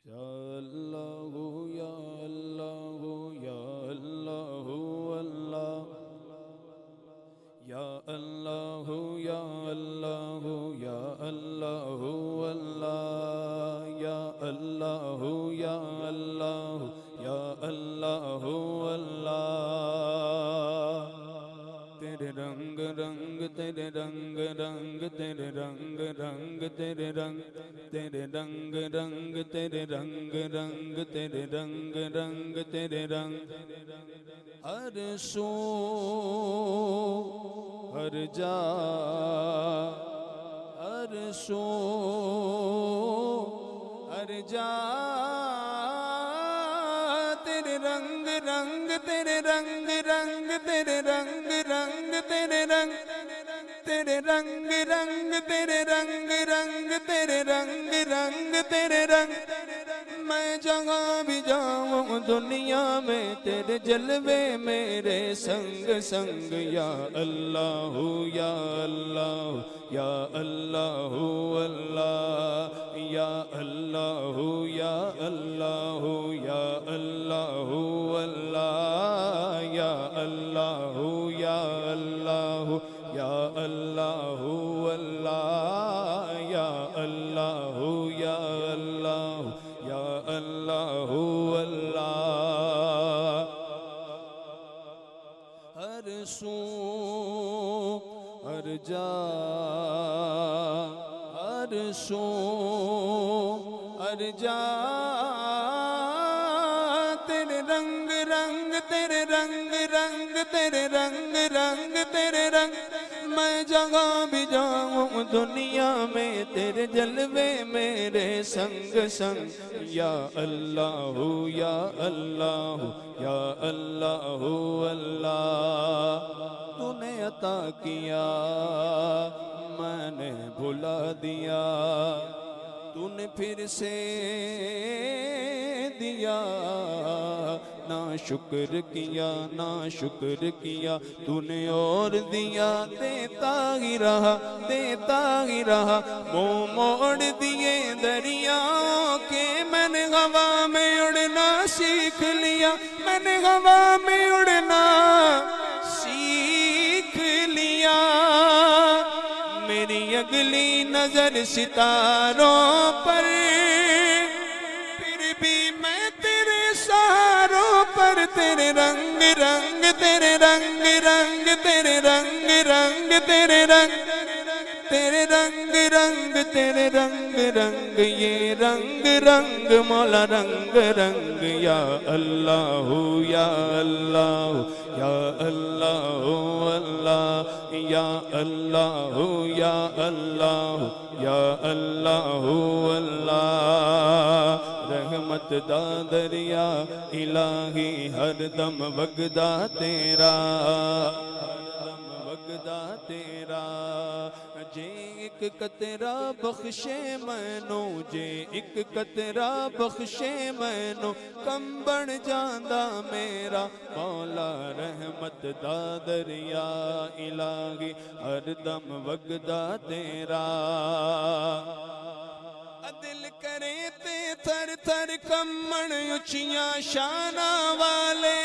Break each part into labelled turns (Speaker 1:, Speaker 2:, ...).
Speaker 1: یا اللہ یا اللہ یا اللہ اللہ یا اللہ یا اللہ یا اللہ اللہ یا اللہ یا اللہ یا اللہ اللہ تیرے رنگ رنگ تیرے رنگ رنگ تیرے رنگ رنگ تیرے رنگ تیرے رنگ رنگ تیرے رنگ رنگ تیرے رنگ رنگ تیرے رنگ ہر سو ہر جا ہر سو ہر جا تیرے رنگ رنگ تیرے رنگ رنگ تیرے رنگ رنگ تیرے رنگ تیرے رنگ رنگ تیرے رنگ رنگ تیرے رنگ رنگ تیرے رنگ میں جہاں بھی جاؤں دنیا میں تیرے جلوے میرے سنگ سنگ یا اللہ یا اللہ یا اللہ اللہ یا اللہ یا اللہ یا اللہ اللہ یا اللہ یا اللہ یا اللہ اللہ یا اللہ یا اللہ یا اللہ اللہ ہر سو ہر جا ہر سو ہر جا تیرے رنگ رنگ تیرے رنگ رنگ تیرے رنگ رنگ تیرے رنگ میں جہاں بھی جاؤں دنیا میں تیرے جلوے میرے سنگ سنگ یا اللہ یا اللہ یا اللہ اللہ تو نے عطا کیا میں نے بھلا دیا تو نے پھر سے دیا نا شکر کیا نا شکر کیا تو نے اور دیا دیتا ہی رہا منہ موڑ دیے دریاؤں کے میں نے ہوا میں اڑنا سیکھ لیا میں نے ہوا میں اڑنا سیکھ لیا میری اگلی نظر ستاروں پر پھر بھی میں تیرے سہاروں پر تیرے رنگ رنگ تیرے رنگ رنگ تیرے رنگ رنگ تیرے رنگ تیرے رنگ رنگ تیرے رنگ رنگ یہ رنگ رنگ مولا رنگ رنگ یا اللہ یا اللہ یا اللہ اللہ یا اللہ یا اللہ یا اللہ اللہ رحمت دا دریا الہی ہر دم وگدا تیرا وگدا تیرا جے ایک قطرہ بخشے مینوں جے ایک قطرہ بخشے مینوں کم بن جاندا میرا مولا رحمت دا دریا الہی ہر دم وگدا تیرا دل کرے تے تھر تھر کمن اچیاں شاناں والے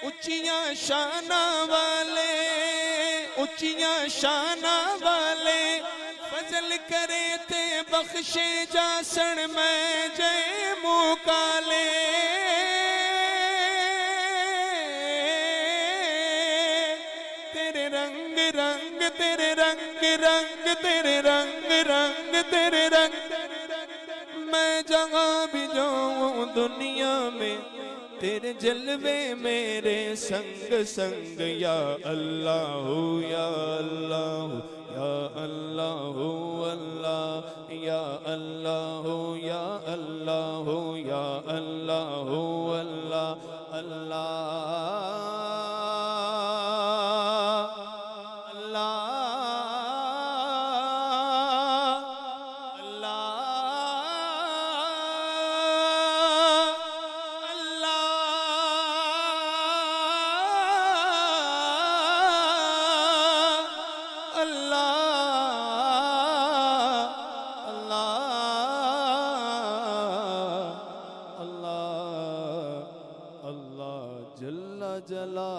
Speaker 1: اچیاں شاناں والے اچیاں شاناں والے فضل کرے تے بخشے جاسن میں جے موکالے تیرے رنگ رنگ تیرے رنگ رنگ تیرے رنگ رنگ تیرے رنگ میں جہاں بھی جاؤں دنیا میں تیرے جلوے میرے سنگ سنگ یا اللہ یا اللہ یا اللہ اللہ یا اللہ یا اللہ یا اللہ اللہ اللہ جلا